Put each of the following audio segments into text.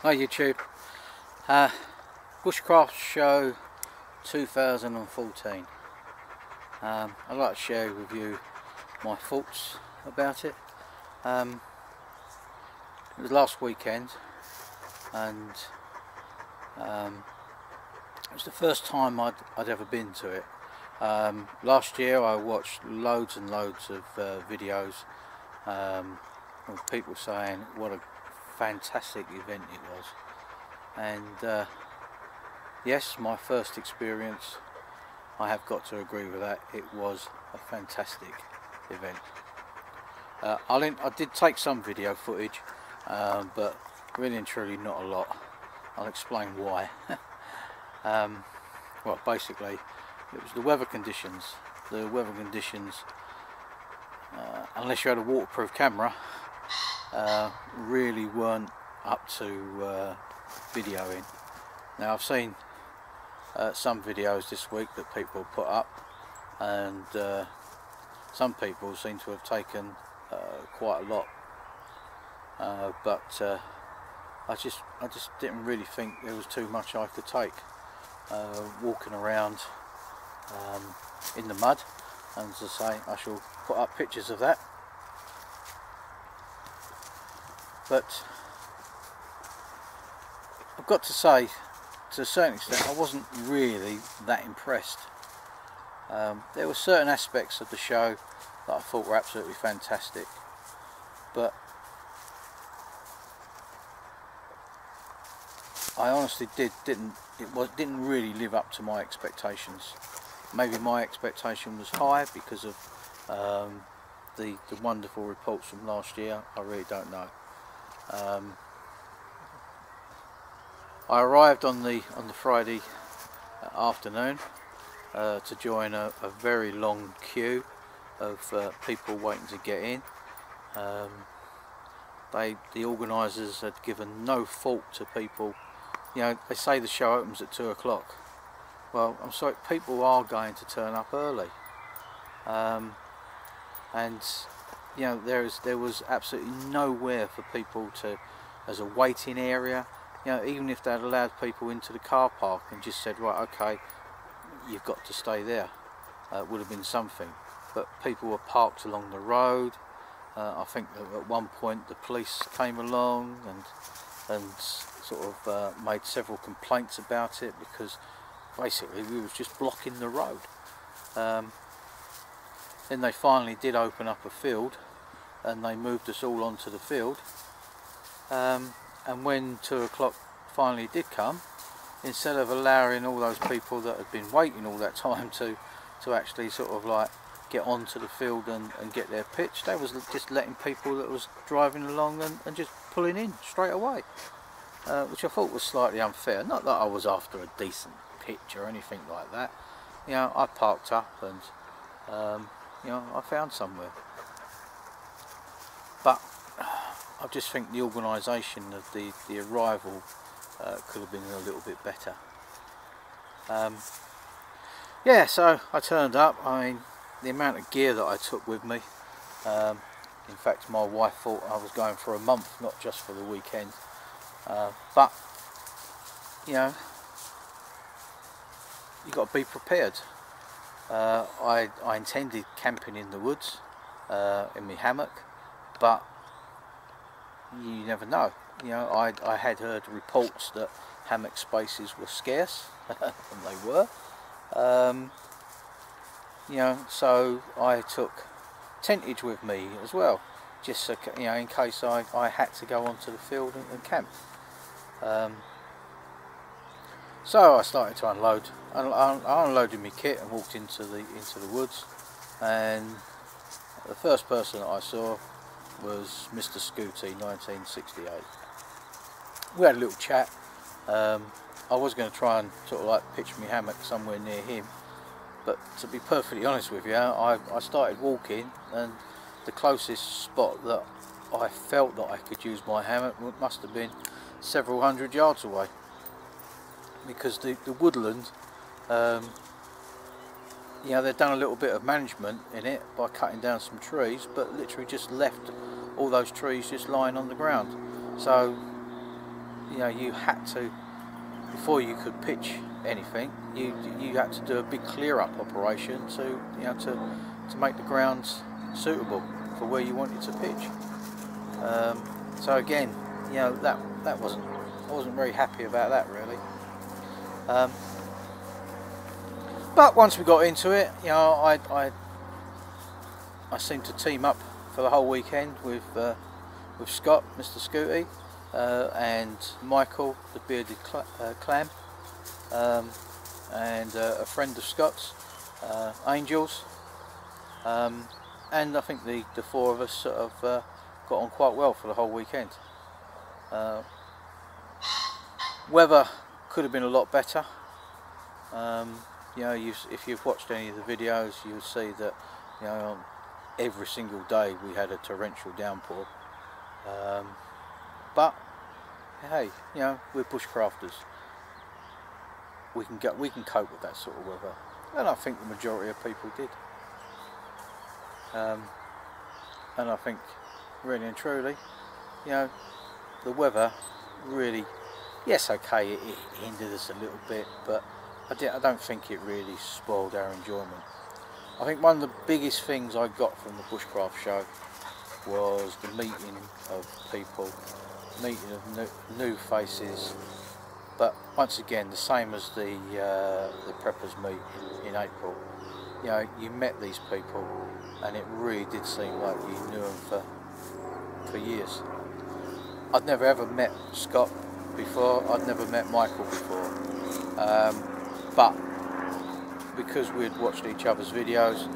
Hi YouTube, Bushcraft Show 2014. I'd like to share with you my thoughts about it. It was last weekend and it was the first time I'd ever been to it. Last year I watched loads and loads of videos of people saying what a fantastic event it was, and yes, my first experience, I have got to agree with that. It was a fantastic event. I did take some video footage, but really and truly not a lot. I'll explain why. Well, basically it was the weather conditions. The weather conditions, unless you had a waterproof camera, really weren't up to videoing. Now I've seen some videos this week that people put up, and some people seem to have taken quite a lot, but I just didn't really think there was too much I could take walking around in the mud. And as I say, I shall put up pictures of that. But I've got to say, to a certain extent, I wasn't really that impressed. There were certain aspects of the show that I thought were absolutely fantastic, but I honestly didn't really live up to my expectations. Maybe my expectation was high because of the wonderful reports from last year. I really don't know. I arrived on the Friday afternoon to join a very long queue of people waiting to get in. The organisers had given no thought to people. You know, they say the show opens at 2 o'clock. Well, I'm sorry, people are going to turn up early, and you know, there was absolutely nowhere for people to, as a waiting area. You know, even if they'd allowed people into the car park and just said, right, okay, you've got to stay there, it would have been something. But people were parked along the road. I think that at one point the police came along and sort of made several complaints about it, because basically we was just blocking the road. Then they finally did open up a field, and they moved us all onto the field. And when 2 o'clock finally did come, instead of allowing all those people that had been waiting all that time to actually sort of like get onto the field and get their pitch, they was just letting people that was driving along and just pulling in straight away, which I thought was slightly unfair. Not that I was after a decent pitch or anything like that. You know, I parked up and you know, I found somewhere. But I just think the organisation of the arrival could have been a little bit better. Yeah, so I turned up. I mean, the amount of gear that I took with me, in fact my wife thought I was going for a month, not just for the weekend, but you know, you've got to be prepared. I intended camping in the woods in my hammock, but you never know. You know, I had heard reports that hammock spaces were scarce, and they were. You know, so I took tentage with me as well, just so, you know, in case I had to go onto the field and camp. So I started to unload. I unloaded my kit and walked into the woods, and the first person that I saw was Mr. Scooty, 1968. We had a little chat. I was going to try and sort of like pitch my hammock somewhere near him, but to be perfectly honest with you, I started walking, and the closest spot that I felt that I could use my hammock must have been several hundred yards away, because the woodland, you know, they've done a little bit of management in it by cutting down some trees, but literally just left all those trees just lying on the ground. So you know, you had to, before you could pitch anything, you had to do a big clear up operation to, you know, to make the grounds suitable for where you wanted to pitch. So again, you know, that wasn't, I wasn't very happy about that really. But once we got into it, you know, I seemed to team up for the whole weekend with Scott, Mr. Scooty, and Michael, the bearded clam, and a friend of Scott's, Angels, and I think the four of us sort of got on quite well for the whole weekend. Weather could have been a lot better. You know, if you've watched any of the videos, you'll see that, you know, every single day we had a torrential downpour. But hey, you know, we're bushcrafters. We can cope with that sort of weather, and I think the majority of people did. And I think, really and truly, you know, the weather really, yes, okay, it hindered us a little bit, but I don't think it really spoiled our enjoyment. I think one of the biggest things I got from the Bushcraft Show was the meeting of people, meeting of new faces, but once again, the same as the preppers meet in April. You know, you met these people, and it really did seem like you knew them for years. I'd never ever met Scott before. I'd never met Michael before, but because we'd watched each other's videos,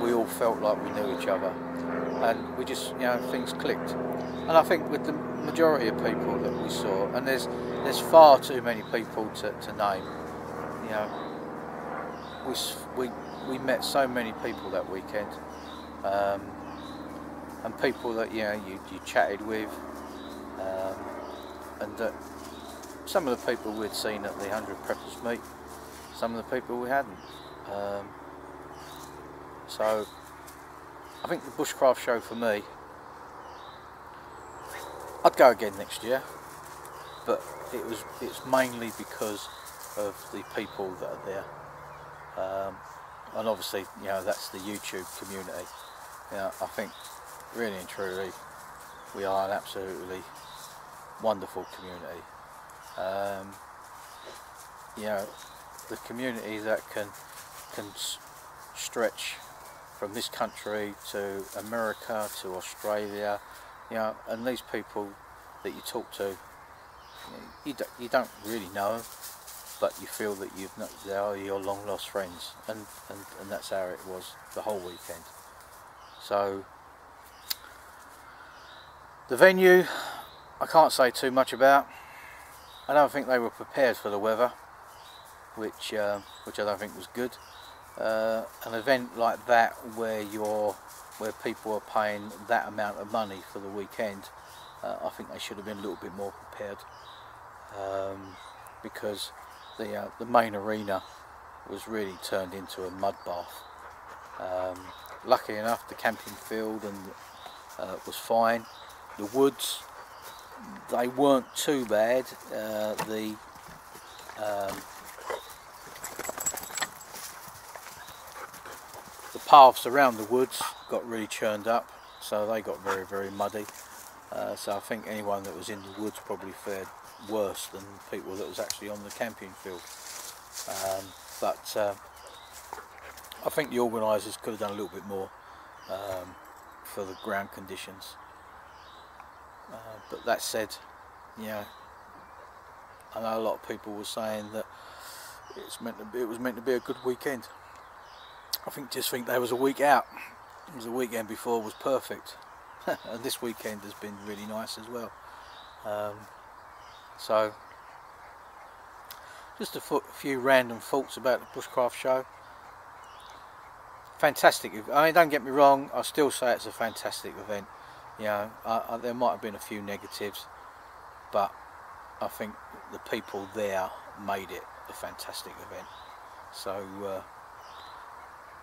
we all felt like we knew each other, and we just, you know, things clicked. And I think with the majority of people that we saw, and there's far too many people to name, you know, we met so many people that weekend, and people that, you know, you chatted with, and that some of the people we'd seen at the 100 Preppers meet, some of the people we hadn't. So I think the Bushcraft Show for me, I'd go again next year, but it's mainly because of the people that are there, and obviously, you know, that's the YouTube community. You know, I think really and truly we are an absolutely wonderful community. You know, the community that can stretch from this country to America to Australia, you know, and these people that you talk to, you don't really know them, but you feel that they are your long lost friends, and that's how it was the whole weekend. So the venue, I can't say too much about. I don't think they were prepared for the weather, which I don't think was good. An event like that where people are paying that amount of money for the weekend, I think they should have been a little bit more prepared, because the main arena was really turned into a mud bath. Lucky enough, the camping field was fine. The woods, they weren't too bad. The paths around the woods got really churned up, so they got very, very muddy. So I think anyone that was in the woods probably fared worse than people that was actually on the camping field. But I think the organisers could have done a little bit more for the ground conditions. But that said, you know, I know a lot of people were saying that it was meant to be a good weekend. I just think there was a week out. It was the weekend before was perfect, and this weekend has been really nice as well. So just a few random thoughts about the Bushcraft Show. Fantastic. I mean, don't get me wrong, I still say it's a fantastic event. You know, there might have been a few negatives, but I think the people there made it a fantastic event. So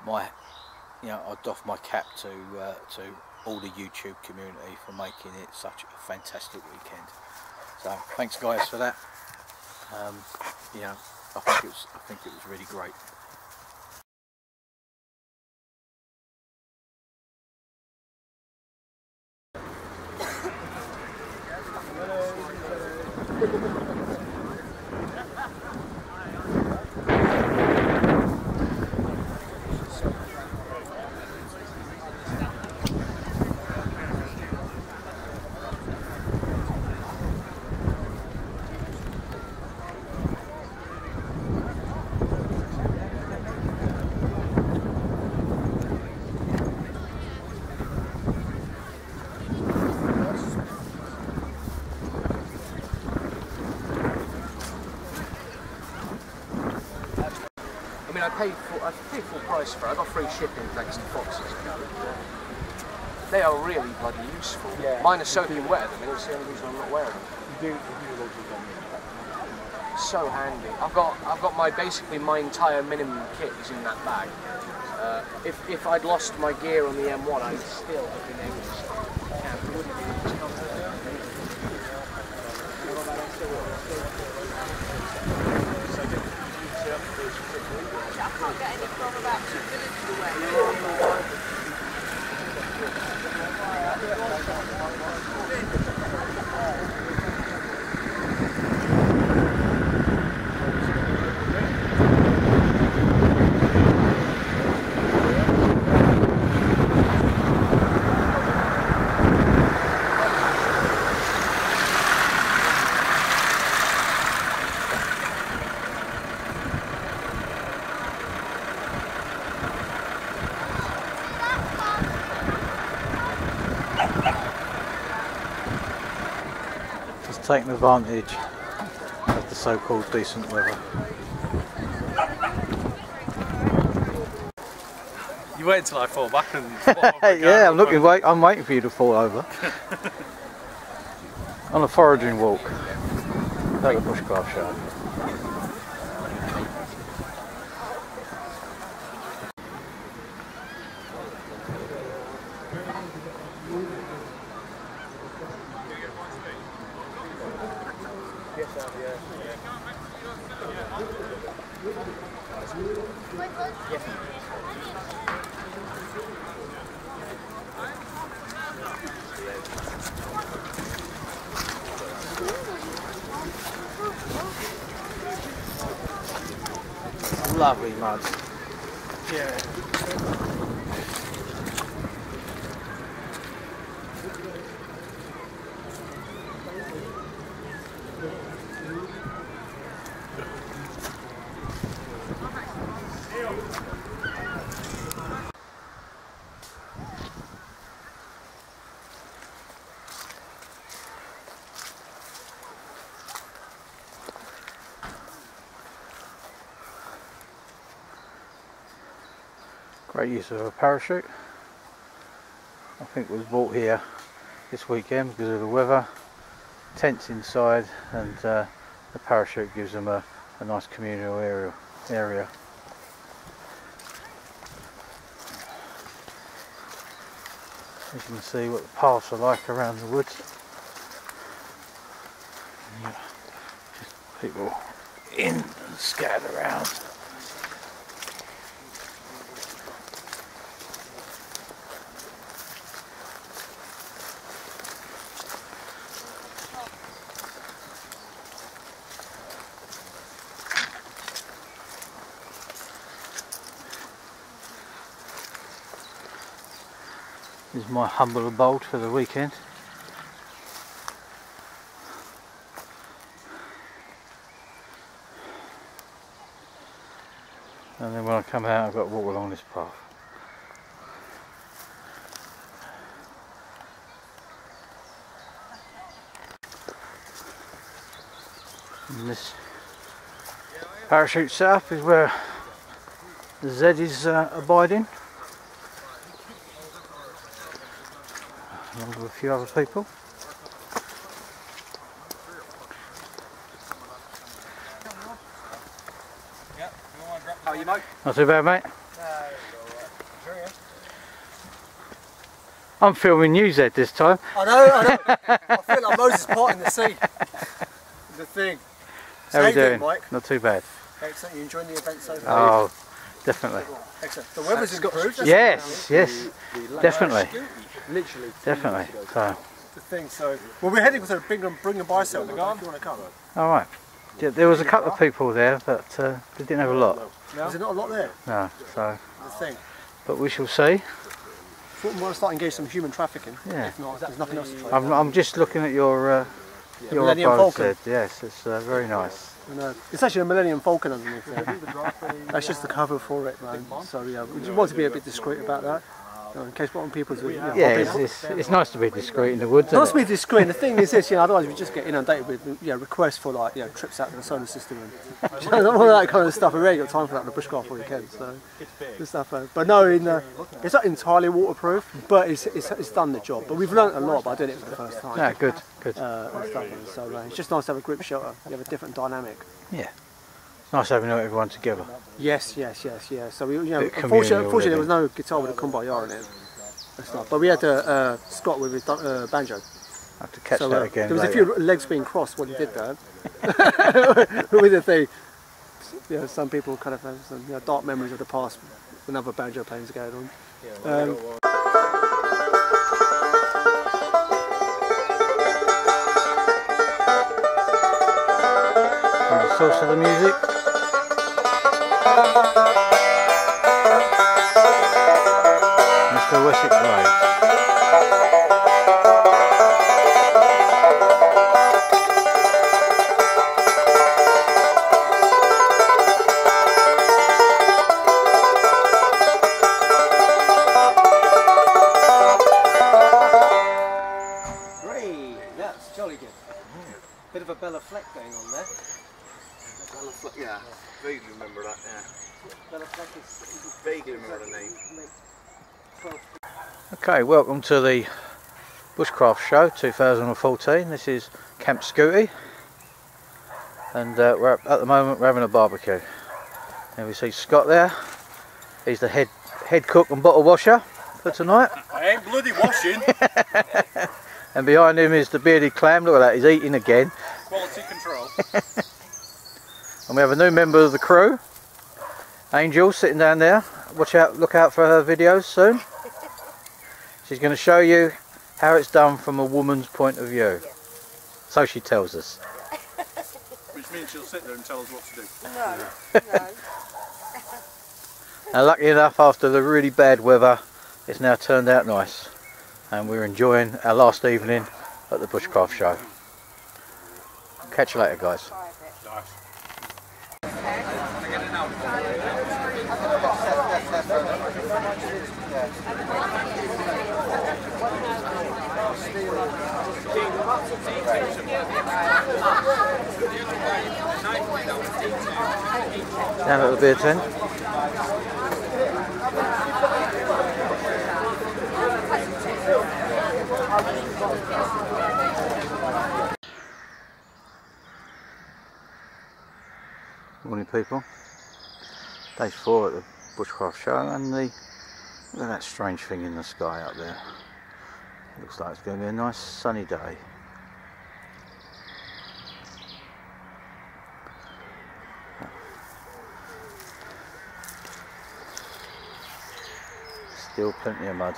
I'd doff my cap to all the YouTube community for making it such a fantastic weekend. So thanks guys for that. Yeah, I think it was really great. I paid full price for it. I got free shipping thanks to Foxes. They are really bloody useful. Yeah. Mine are soaking wet at the minute, it's the only reason I'm not wearing them. You do so handy. I've got my basically my entire minimum kit is in that bag. If I'd lost my gear on the M1, I'd still have been able to camp. I can't get any from about 2 villages away. Just taking advantage of the so-called decent weather. You wait until I fall back and yeah, I'm waiting for you to fall over. On a foraging walk at the Bushcraft Show. Lovely mud. Yeah. Great use of a parachute. I think it was bought here this weekend because of the weather. Tents inside, and the parachute gives them a nice communal area. You can see what the paths are like around the woods. Yeah, just people in and scattered around. This is my humble abode for the weekend. And then when I come out, I've got to walk along this path. And this parachute setup is where the Z is abiding, along with a few other people. How are you, mate? Not too bad, mate. I'm filming you, Zed, this time. I know. I feel like Moses parting the sea. The thing. How are you doing? Mike? Not too bad. Excellent. You enjoying the event so far? Oh, definitely. Excellent. The weather's improved. Yes, definitely. Literally. Definitely. So. The thing. So, well, we're heading to the bring and buy sale. If you want to come. All right. Yeah, there was a couple of people there, but they didn't have a lot. No? Is there not a lot there? No. So. The thing. But we shall see. We want to start engaging some human trafficking. Yeah. If not, there's nothing else to try. I'm just looking at your Millennium abode Falcon. set. Yes, it's very nice. It's actually a Millennium Falcon underneath there. That's just the cover for it, man. So yeah, we just want to be a bit discreet about that. In case what people's it's nice to be discreet in the woods. It's nice to be discreet. And the thing is this, otherwise we just get inundated with requests for like trips out to the solar system and all that kind of stuff. We really got time for that on the Bushcraft weekend. So this stuff. But no, it's not entirely waterproof, but it's done the job. But we've learnt a lot by doing it for the first time. Yeah, good. And stuff. So it's just nice to have a group shelter. You have a different dynamic. Yeah. It's nice having everyone together. Yes. So we, unfortunately, there was no guitar with a kumbaya in it. But we had Scott with his banjo. I have to catch that again. There was later. a few legs being crossed when he did that. With the thing, some people kind of have some dark memories of the past when other banjo playings going on. And the source of the music. Mr. Wessex Ray. Great, that's jolly good. Bit of a Bella Fleck going on there. Bella Fleck, yeah. Vaguely remember that, yeah. Bella Fleck is Vaguely remember the name. Okay, welcome to the Bushcraft Show 2014. This is Camp Scooty, and at the moment we're having a barbecue. And we see Scott there. He's the head cook and bottle washer for tonight. I ain't bloody washing. And behind him is the bearded clam. Look at that, he's eating again. Quality control. And we have a new member of the crew, Angel, sitting down there. Look out for her videos soon. She's going to show you how it's done from a woman's point of view. So she tells us. Which means she'll sit there and tell us what to do. No. Now, lucky enough, after the really bad weather, it's now turned out nice. And we're enjoying our last evening at the Bushcraft Show. Catch you later, guys. Down at the beer tent. Morning, people. Day 4 at the Bushcraft Show, and look at that strange thing in the sky up there. Looks like it's going to be a nice sunny day. Still plenty of mud.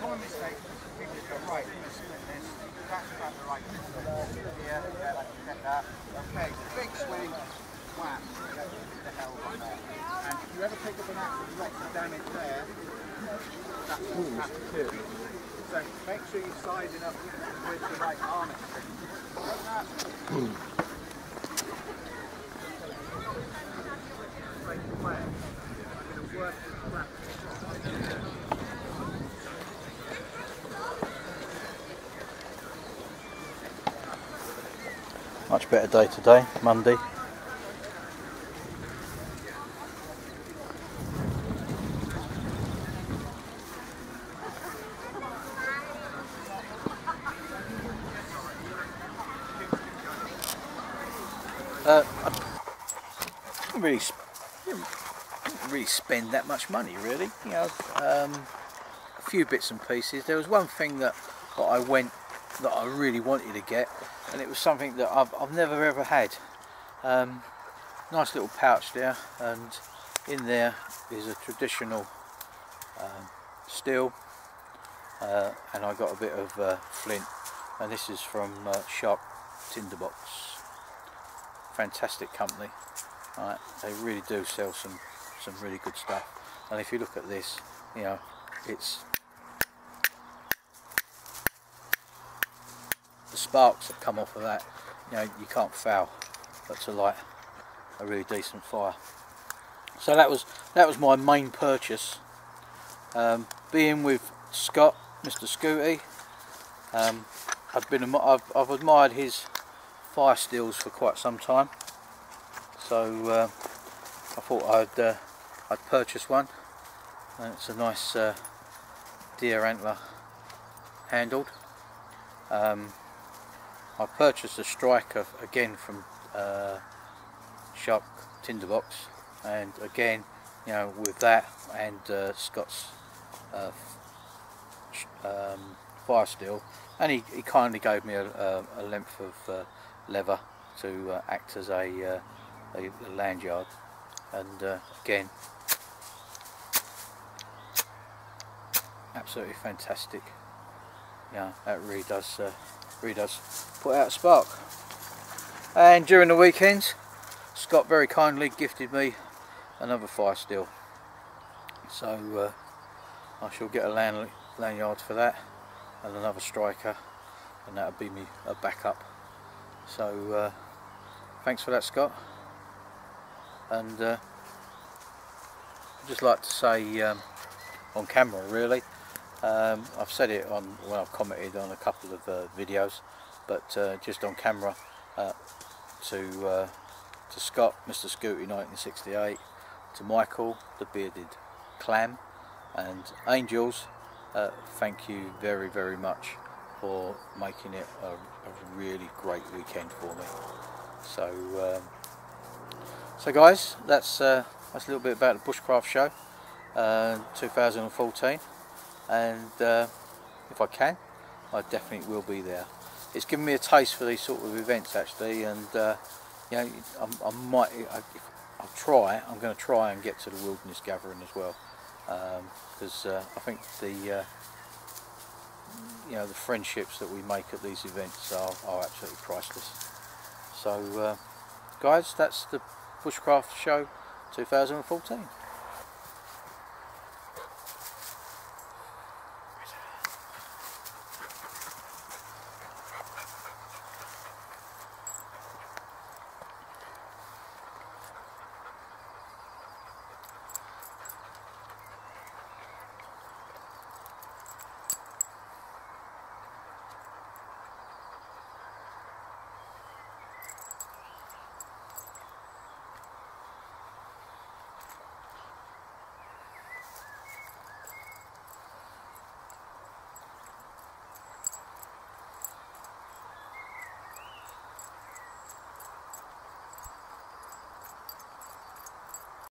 Common mistake, people go, right, let's split this, that's about the right distance. Yeah, get that. Okay, big swing, wham, get the hell on there. And if you ever pick up an axe with lots of damage there, that's what happens too. So make sure you're sizing up with the right armature. Like that. Straight away. I'm going to work this crap. Much better day today, Monday. I didn't really spend that much money, really. You know, a few bits and pieces. There was one thing that I really wanted to get, and it was something that I've never ever had. Nice little pouch there, and in there is a traditional steel, and I got a bit of flint, and this is from Shark Tinderbox. Fantastic company. Right, they really do sell some really good stuff. And if you look at this, you know, it's the sparks that come off of that, you know, you can't foul but to light a really decent fire. So that was my main purchase. Being with Scott, Mr. Scooty, I've admired his fire steels for quite some time, so I thought I'd purchase one, and it's a nice deer antler handled. I purchased a striker again from Shark Tinderbox, and again, you know, with that and Scott's fire steel, and he kindly gave me a length of leather to act as a lanyard, and again, absolutely fantastic. Yeah, that really does put out a spark. And during the weekends, Scott very kindly gifted me another fire steel, so I shall get a lanyard for that, and another striker, and that'll be me a backup. So thanks for that, Scott. And I'd just like to say on camera, really, I've said it on when I've commented on a couple of videos, but just on camera, to Scott, Mr. Scooty 1968, to Michael, the bearded clam, and Angels, thank you very, very much for making it a really great weekend for me. So guys, that's a little bit about the Bushcraft Show 2014, and if I can, I definitely will be there. It's given me a taste for these sort of events, actually, and you know, I'm going to try and get to the wilderness gathering as well, because I think the the friendships that we make at these events are absolutely priceless. So guys, that's the Bushcraft Show 2014.